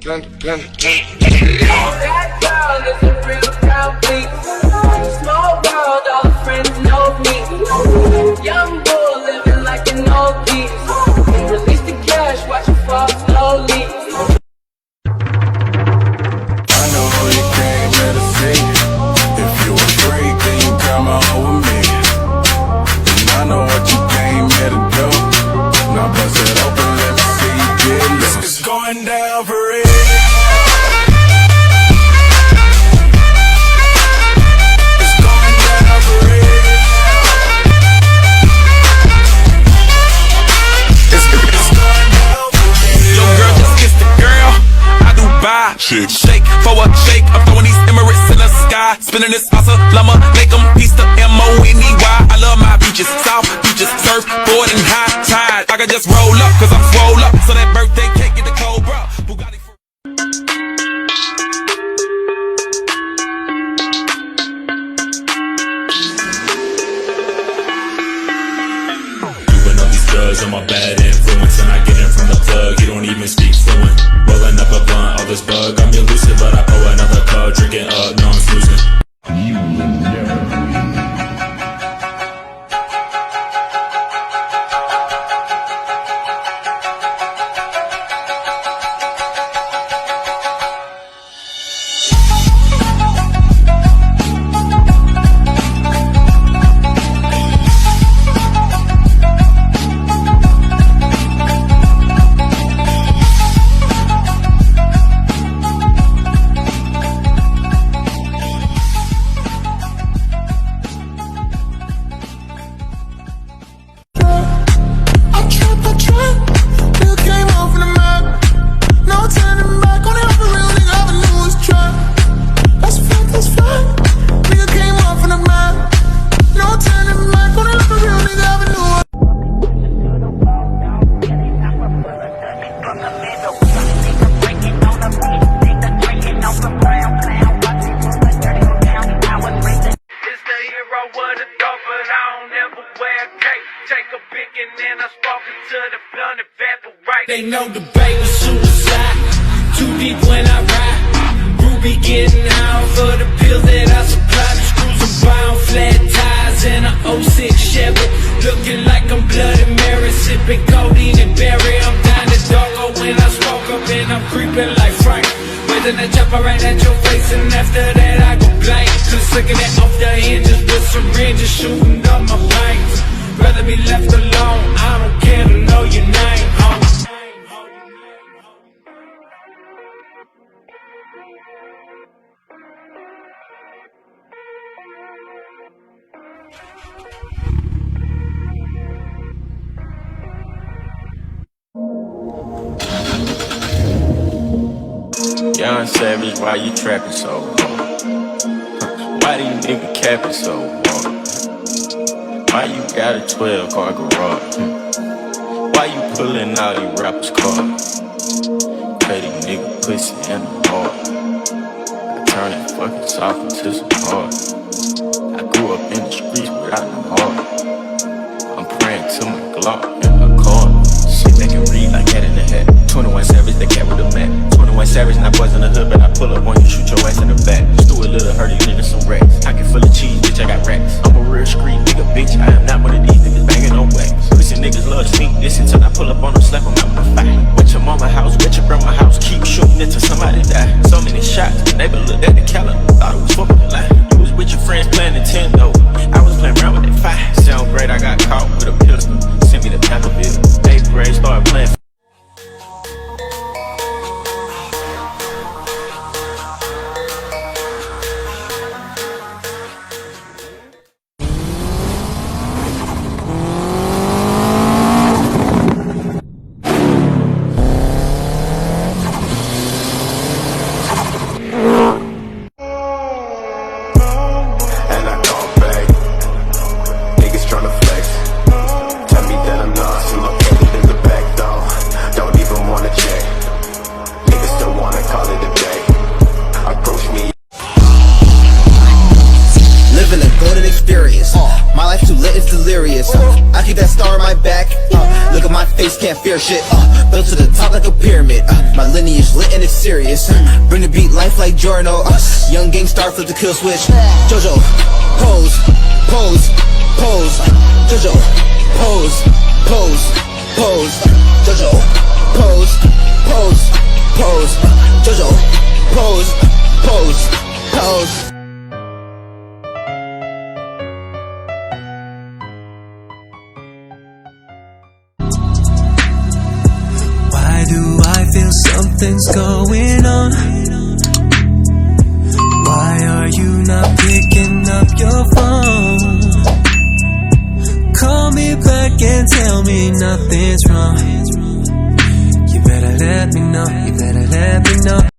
That girl is a real complete. Small world, all the friends know me. Young bull living like an old geese. Release the cash, watch it fall slowly. I know you came here to see. If you a freak, then you come on with me. And I know what you came here to do. Now bust it open, let me see you get loose. It's going down for real. Shake for a shake, I'm throwing these Emirates in the sky. Spinning this awesome llama, make them piece to M-O-N-E-Y. I love my beaches, south beaches, surf, board and high tide. I can just roll up, cause I'm swole up, so that birthday cake get the Cobra. Bugatti for doing all these drugs, I'm a bad influence, and I get in from the plug, you don't even speak fluent. Rolling up a blunt, all this bug got me lucid, but I pour another cup, drinking up, no I'm snoozing. You will never They know the bait was suicide. Too deep when I ride. Ruby getting out for the pills that I supply. The screws are bound, flat tires, and an 06 Chevy. Looking like I'm Bloody Mary, sipping codeine and berry. I'm down the doggo when I smoke up and I'm creeping like Frank. Waiting to jump right at your face, and after that I go blank. Just looking at off the hinges with syringes shooting up my veins. Rather be left alone, I don't care to know your name. Young Savage, why you trapping so hard? Why these niggas capping so hard? Why you got a 12-car garage? Why you pulling all these rappers' cars? Pay these niggas pussy in the heart. I turn that fucking soft into some hard. I grew up in the streets without no heart. I'm praying to my Glock in her car. Shit they can read like Cat in the Hat. 21 Savage, the cat with the mat. 21 Savage, not boys in the hood, but I pull up on you, shoot your ass in the back. Stew a little, hurt these niggas some racks. Pocket full of cheese, bitch, I got racks. I'm a real street nigga, bitch, I am not one of these niggas banging on wax. Listen, niggas love sneak this until I pull up on them, slap them out my fight. Wet your mama house, wet your grandma house, keep shooting until somebody die. So many shots, the neighbor looked at the calendar, thought it was 4th of July. You was with your friends playing Nintendo, I was playing around with that fire. Sound great, I got caught with a pistol, sent me to Tampa bill. 8th grade, started playing. And I come back, niggas tryna flex. Tell me can't fear shit. Built to the top like a pyramid. My lineage lit and it's serious. Bring the beat life like Jorno. Young gang star flip the kill switch. Jojo, pose, pose, pose. Jojo, pose, pose, pose. Jojo, pose, pose, pose. Jojo, pose, pose, pose. Why do I feel something's going on?